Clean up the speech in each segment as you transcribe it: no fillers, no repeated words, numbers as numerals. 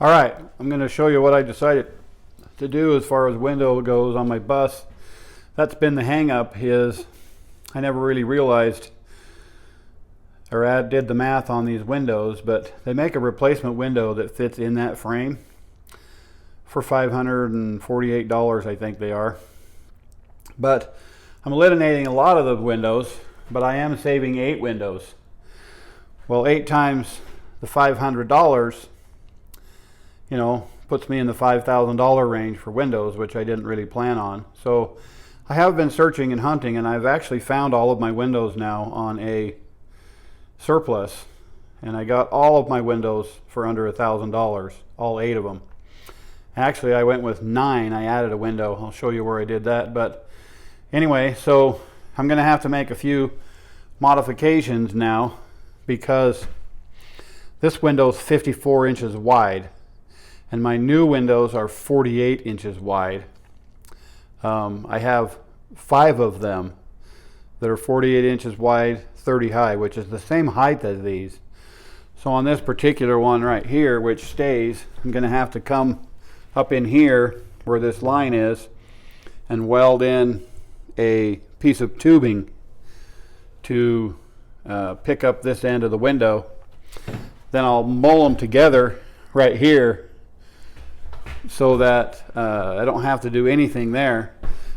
All right, I'm going to show you what I decided to do as far as window goes on my bus. That's been the hang up, is I never really realized or did the math on these windows, but they make a replacement window that fits in that frame for $548, I think they are. But I'm eliminating a lot of the windows, but I am saving 8 windows. Well, 8 times the $500, you know, puts me in the $5,000 range for windows, which I didn't really plan on. So I have been searching and hunting, and I've actually found all of my windows now on a surplus, and I got all of my windows for under $1,000, all 8 of them. Actually, I went with 9. I added a window. I'll show you where I did that. But anyway, so I'm going to have to make a few modifications now, because this window is 54 inches wide and my new windows are 48 inches wide. I have 5 of them that are 48 inches wide, 30 high, which is the same height as these. So on this particular one right here, which stays, I'm going to have to come up in here where this line is and weld in a piece of tubing to pick up this end of the window. Then I'll mold them together right here so that I don't have to do anything there.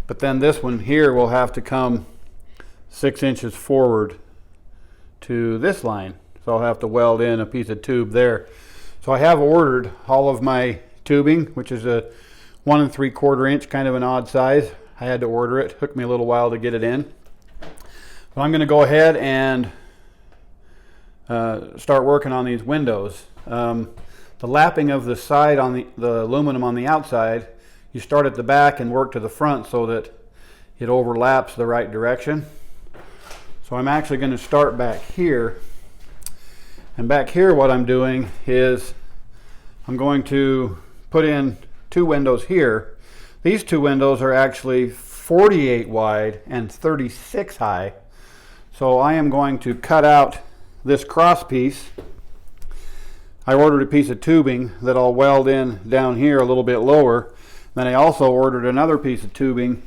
But then this one here will have to come 6 inches forward to this line. So I'll have to weld in a piece of tube there. So I have ordered all of my tubing, which is a 1 3/4 inch, kind of an odd size. I had to order it. Took me a little while to get it in. But I'm going to go ahead and start working on these windows. The lapping of the side on the aluminum on the outside, you start at the back and work to the front so that it overlaps the right direction. So I'm actually going to start back here. And back here what I'm doing is I'm going to put in 2 windows here. These 2 windows are actually 48 wide and 36 high. So I am going to cut out this cross piece. I ordered a piece of tubing that I'll weld in down here a little bit lower. Then I also ordered another piece of tubing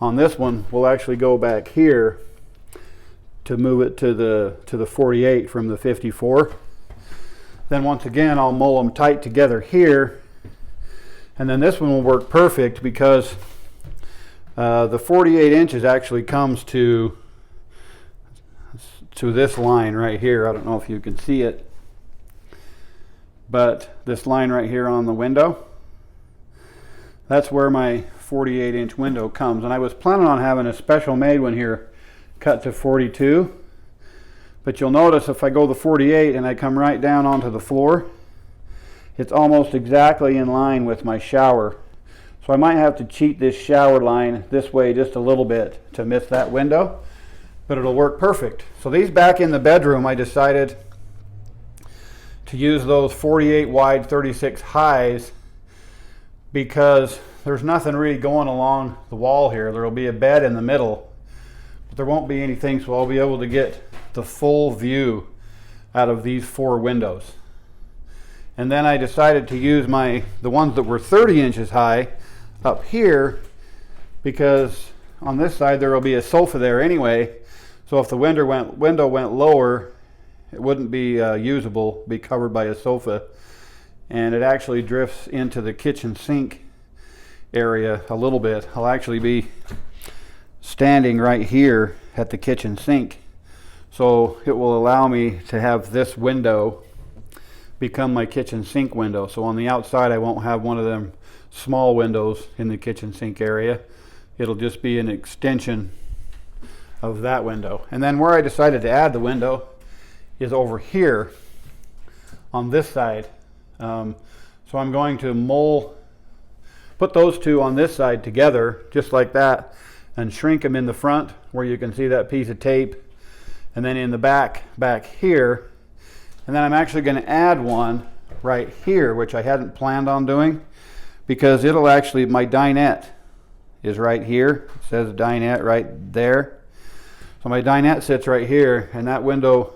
on this one. We'll actually go back here to move it to the 48 from the 54. Then once again I'll mold them tight together here, and then this one will work perfect because the 48 inches actually comes to this line right here. I don't know if you can see it, but this line right here on the window, that's where my 48 inch window comes. And I was planning on having a special made one here cut to 42, but you'll notice if I go the 48 and I come right down onto the floor, it's almost exactly in line with my shower. So I might have to cheat this shower line this way just a little bit to miss that window, but it'll work perfect. So these back in the bedroom, I decided to use those 48 wide, 36 highs because there's nothing really going along the wall here. There'll be a bed in the middle, but there won't be anything, so I'll be able to get the full view out of these 4 windows. And then I decided to use the ones that were 30 inches high up here, because on this side there will be a sofa there anyway, so if the window went lower, it wouldn't be usable, be covered by a sofa. And it actually drifts into the kitchen sink area a little bit. I'll actually be standing right here at the kitchen sink, so it will allow me to have this window become my kitchen sink window. So on the outside I won't have one of them small windows in the kitchen sink area. It'll just be an extension of that window. And then where I decided to add the window is over here on this side. So I'm going to put those 2 on this side together just like that and shrink them in the front where you can see that piece of tape, and then in the back here. And then I'm actually going to add one right here, which I hadn't planned on doing, because it'll actually, my dinette is right here. It says dinette right there. So my dinette sits right here, and that window,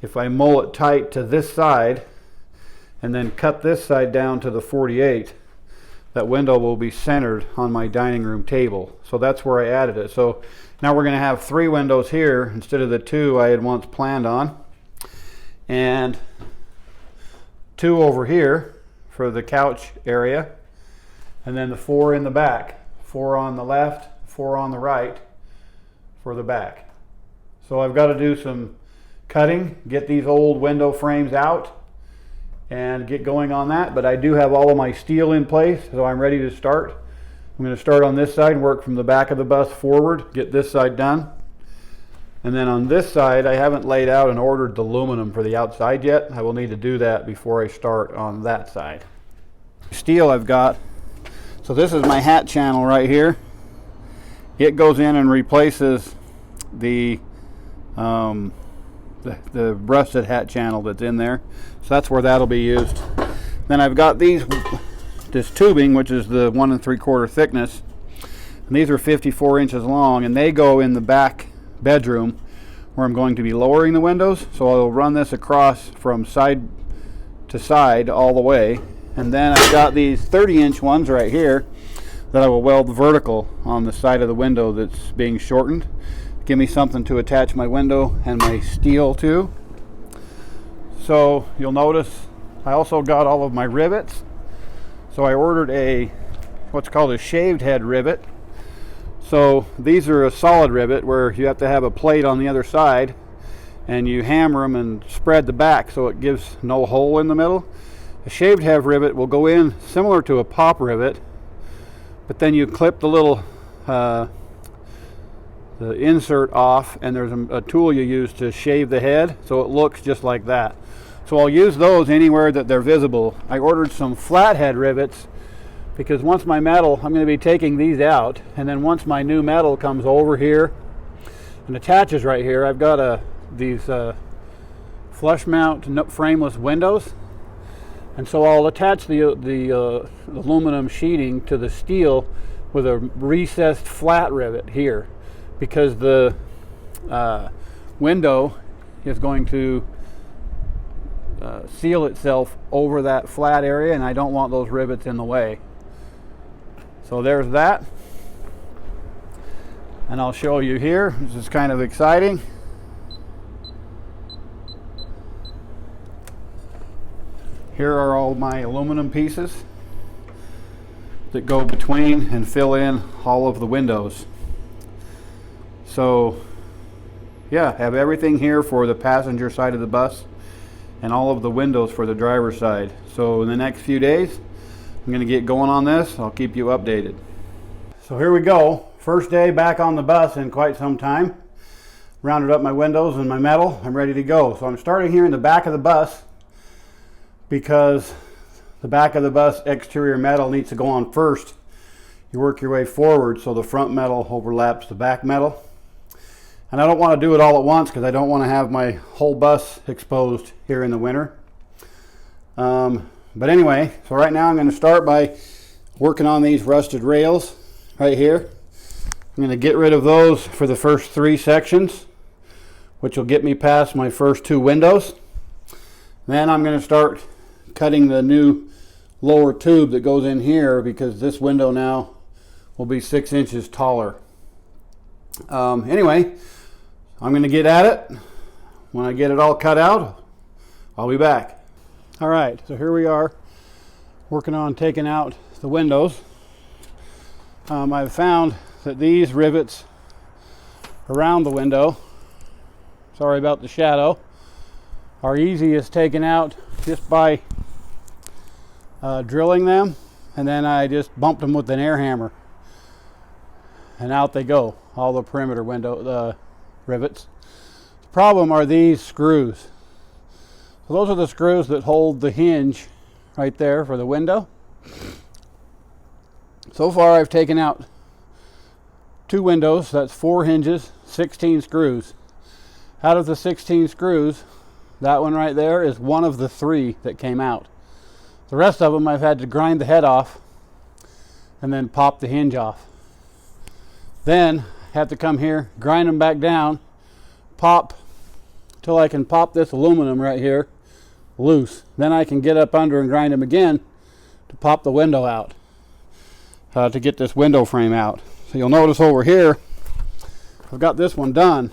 if I mold it tight to this side and then cut this side down to the 48, that window will be centered on my dining room table. So that's where I added it. So now we're going to have 3 windows here instead of the 2 I had once planned on, and 2 over here for the couch area, and then the 4 in the back, 4 on the left, 4 on the right for the back. So I've got to do some cutting, get these old window frames out and get going on that, but I do have all of my steel in place, so I'm ready to start. I'm going to start on this side and work from the back of the bus forward, get this side done. And then on this side, I haven't laid out and ordered the aluminum for the outside yet. I will need to do that before I start on that side. Steel I've got, so this is my hat channel right here. It goes in and replaces the rusted hat channel that's in there. So that's where that'll be used. Then I've got this tubing, which is the 1 3/4 thickness. And these are 54 inches long, and they go in the back bedroom where I'm going to be lowering the windows. So I'll run this across from side to side all the way. And then I've got these 30-inch ones right here that I will weld vertical on the side of the window that's being shortened. Give me something to attach my window and my steel to. So you'll notice I also got all of my rivets. So I ordered what's called a shaved head rivet. So these are a solid rivet where you have to have a plate on the other side, and you hammer them and spread the back so it gives no hole in the middle. A shaved head rivet will go in similar to a pop rivet, but then you clip the little the insert off, and there's a tool you use to shave the head so it looks just like that. So I'll use those anywhere that they're visible. I ordered some flathead rivets because once my metal, I'm going to be taking these out, and then once my new metal comes over here and attaches right here, I've got these flush mount frameless windows, and so I'll attach the aluminum sheeting to the steel with a recessed flat rivet here, because the window is going to seal itself over that flat area, and I don't want those rivets in the way. So there's that, and I'll show you here. This is kind of exciting. Here are all my aluminum pieces that go between and fill in all of the windows. So yeah, have everything here for the passenger side of the bus and all of the windows for the driver's side. So in the next few days, I'm going to get going on this. I'll keep you updated. So here we go. First day back on the bus in quite some time. Rounded up my windows and my metal. I'm ready to go. So I'm starting here in the back of the bus because the back of the bus exterior metal needs to go on first. You work your way forward so the front metal overlaps the back metal. And I don't want to do it all at once because I don't want to have my whole bus exposed here in the winter. But anyway, so right now I'm going to start by working on these rusted rails right here. I'm going to get rid of those for the first 3 sections, which will get me past my first 2 windows. Then I'm going to start cutting the new lower tube that goes in here, because this window now will be 6 inches taller. Anyway, I'm going to get at it. When I get it all cut out, I'll be back. All right, so here we are working on taking out the windows. I've found that these rivets around the window, sorry about the shadow, are easiest taken out just by drilling them, and then I just bumped them with an air hammer, and out they go, all the perimeter window rivets. The problem are these screws. So those are the screws that hold the hinge right there for the window. So far I've taken out 2 windows, that's 4 hinges, 16 screws. Out of the 16 screws, that one right there is one of the 3 that came out. The rest of them I've had to grind the head off and then pop the hinge off. Then I have to come here, grind them back down, pop till I can pop this aluminum right here loose. Then I can get up under and grind them again to pop the window out, to get this window frame out. So you'll notice over here, I've got this one done.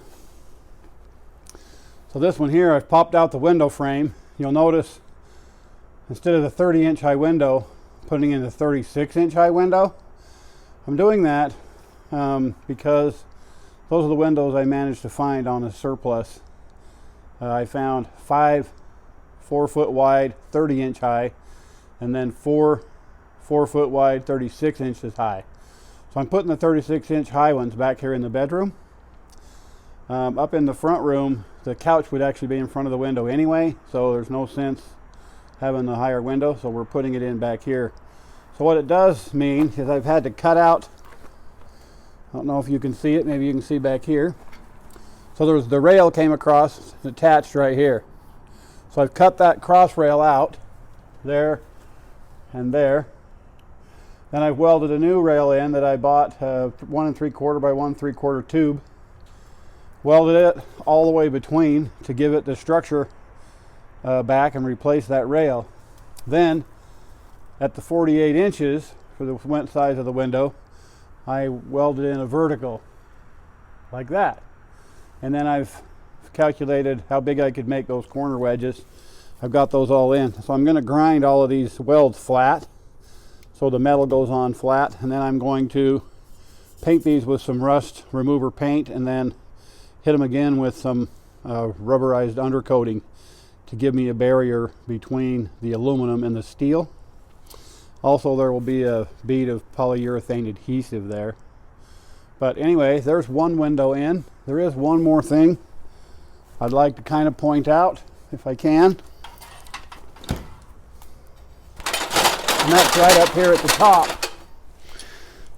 So this one here, I've popped out the window frame. You'll notice instead of the 30-inch high window, putting in the 36-inch high window. I'm doing that because those are the windows I managed to find on a surplus. I found 5 4-foot wide, 30-inch high, and then 4 4-foot wide, 36 inches high. So I'm putting the 36-inch high ones back here in the bedroom. Up in the front room, the couch would actually be in front of the window anyway, so there's no sense having the higher window, so we're putting it in back here. So what it does mean is I've had to cut out, I don't know if you can see it, maybe you can see back here. So there's the rail came across, attached right here. So I've cut that cross rail out, there and there. Then I've welded a new rail in that I bought, 1 3/4 by 1 3/4 tube. Welded it all the way between to give it the structure back and replace that rail. Then at the 48 inches for the size of the window, I welded in a vertical like that. And then I've calculated how big I could make those corner wedges. I've got those all in. So I'm going to grind all of these welds flat so the metal goes on flat, and then I'm going to paint these with some rust remover paint and then hit them again with some rubberized undercoating to give me a barrier between the aluminum and the steel. Also, there will be a bead of polyurethane adhesive there. But anyway, there's one window in. There is one more thing I'd like to kind of point out, if I can. And that's right up here at the top.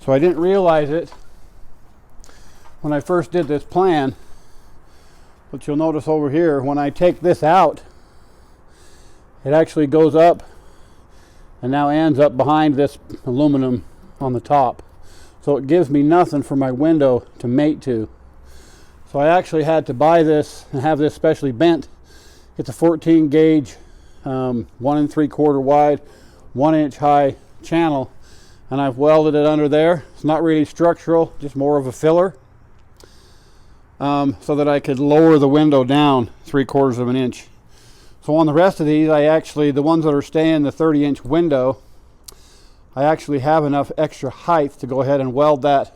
So I didn't realize it when I first did this plan. But you'll notice over here, when I take this out, it actually goes up and now ends up behind this aluminum on the top. So it gives me nothing for my window to mate to. So I actually had to buy this and have this specially bent. It's a 14 gauge, 1 3/4 wide, 1 inch high channel. And I've welded it under there. It's not really structural, just more of a filler. So that I could lower the window down 3/4 of an inch. So on the rest of these, the ones that are staying the 30-inch window, I actually have enough extra height to go ahead and weld that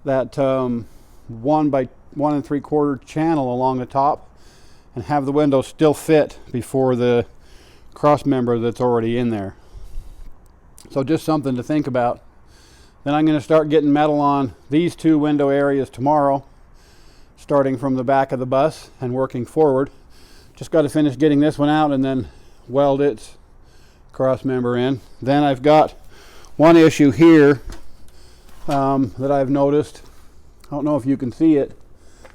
1 by 1 3/4 channel along the top and have the window still fit before the cross member that's already in there. So just something to think about. Then I'm going to start getting metal on these 2 window areas tomorrow, starting from the back of the bus and working forward. Just got to finish getting this one out and then weld its cross member in. Then I've got one issue here that I've noticed. I don't know if you can see it,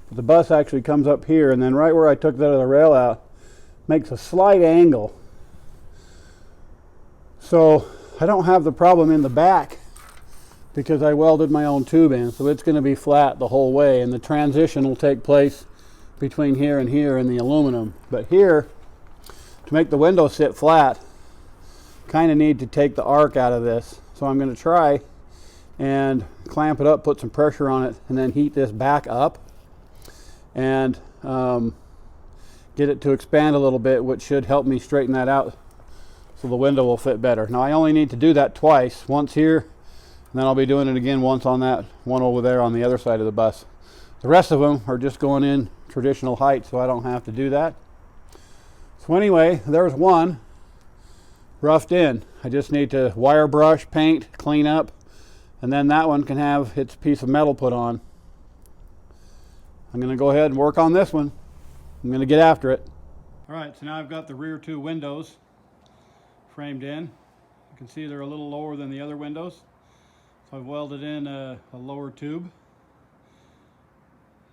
but the bus actually comes up here, and then right where I took that other rail out makes a slight angle. So I don't have the problem in the back because I welded my own tube in, so it's going to be flat the whole way, and the transition will take place between here and here in the aluminum. But here, to make the window sit flat, kind of need to take the arc out of this. So I'm going to try and clamp it up, put some pressure on it, and then heat this back up and get it to expand a little bit, which should help me straighten that out so the window will fit better. Now I only need to do that twice, once here, and then I'll be doing it again once on that one over there on the other side of the bus. The rest of them are just going in traditional height, so I don't have to do that. So anyway, there's one roughed in. I just need to wire brush, paint, clean up, and then that one can have its piece of metal put on. I'm going to go ahead and work on this one. I'm going to get after it. All right, so now I've got the rear 2 windows framed in. You can see they're a little lower than the other windows. So I've welded in a lower tube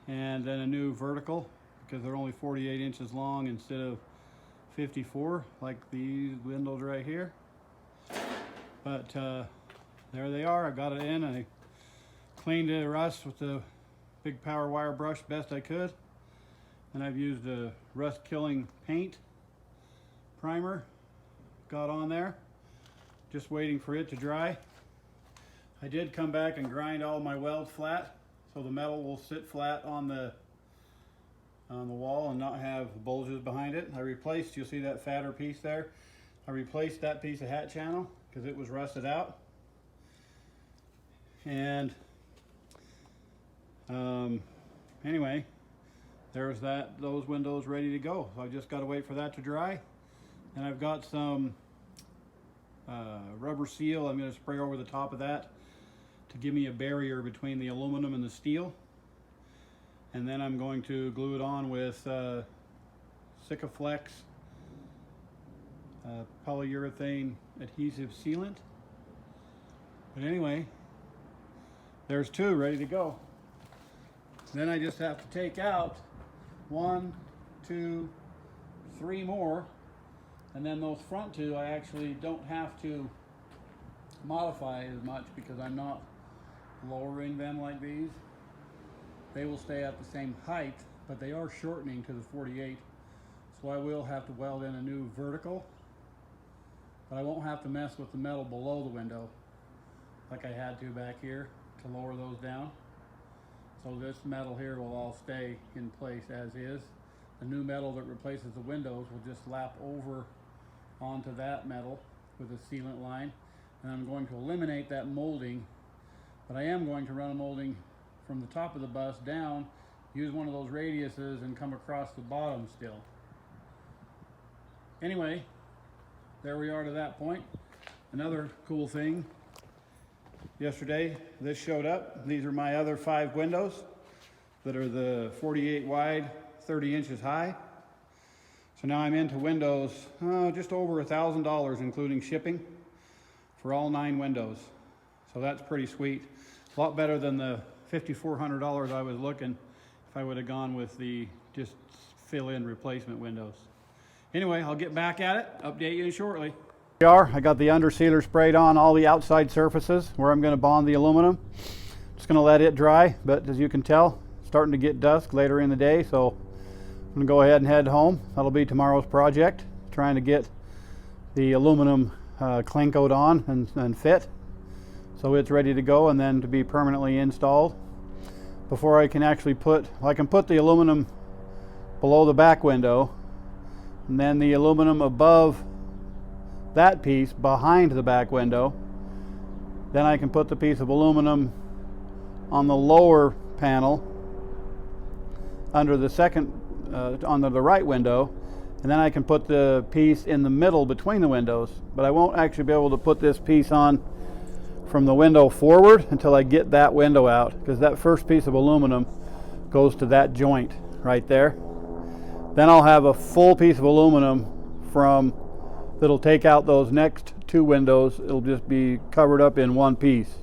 and then a new vertical because they're only 48 inches long instead of 54 like these windows right here. But there they are. I got it in. I cleaned the rust with the big power wire brush best I could, and I've used a rust killing paint Primer got on there, just waiting for it to dry. I did come back and grind all my welds flat, so the metal will sit flat on the wall and not have bulges behind it. I replaced, you'll see that fatter piece there. I replaced that piece of hat channel because it was rusted out. And anyway, there's those windows ready to go. So I just got to wait for that to dry. And I've got some rubber seal I'm going to spray over the top of that to give me a barrier between the aluminum and the steel. And then I'm going to glue it on with Sikaflex polyurethane adhesive sealant. But anyway, there's two ready to go. Then I just have to take out 1, 2, 3 more, and then those front two I actually don't have to modify as much because I'm not lowering them like these. They will stay at the same height, but they are shortening to the 48. So I will have to weld in a new vertical, but I won't have to mess with the metal below the window like I had to back here to lower those down. So this metal here will all stay in place as is. The new metal that replaces the windows will just lap over onto that metal with a sealant line. And I'm going to eliminate that molding, but I am going to run a molding from the top of the bus down, use one of those radiuses and come across the bottom still. Anyway, there we are to that point. Another cool thing, yesterday this showed up. These are my other 5 windows that are the 48 wide, 30 inches high. So now I'm into windows just over $1,000 including shipping for all 9 windows. So that's pretty sweet. A lot better than the $5,400 I was looking if I would have gone with the just fill-in replacement windows. Anyway, I'll get back at it, update you shortly. Here we are. I got the under sealer sprayed on all the outside surfaces where I'm going to bond the aluminum. Just going to let it dry, but as you can tell, it's starting to get dusk later in the day, so I'm going to go ahead and head home. That'll be tomorrow's project, trying to get the aluminum cling coat on and fit, so it's ready to go and then to be permanently installed. Before I can actually I can put the aluminum below the back window, and then the aluminum above that piece behind the back window. Then I can put the piece of aluminum on the lower panel under the second, under the right window, and then I can put the piece in the middle between the windows. But I won't actually be able to put this piece on from the window forward until I get that window out, because that first piece of aluminum goes to that joint right there. Then I'll have a full piece of aluminum that'll take out those next 2 windows. It'll just be covered up in one piece.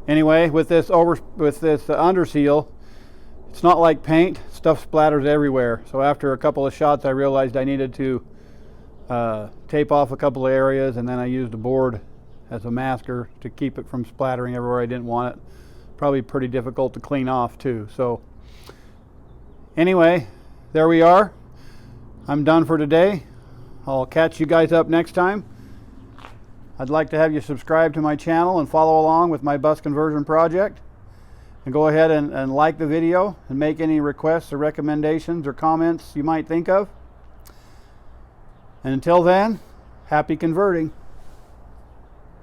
Anyway, with this under seal, it's not like paint. Stuff splatters everywhere. So after a couple of shots, I realized I needed to tape off a couple of areas, and then I used a board as a masker to keep it from splattering everywhere I didn't want it. Probably pretty difficult to clean off too. So anyway, there we are. I'm done for today. I'll catch you guys up next time. I'd like to have you subscribe to my channel and follow along with my bus conversion project. And go ahead and like the video and make any requests or recommendations or comments you might think of. And until then, happy converting.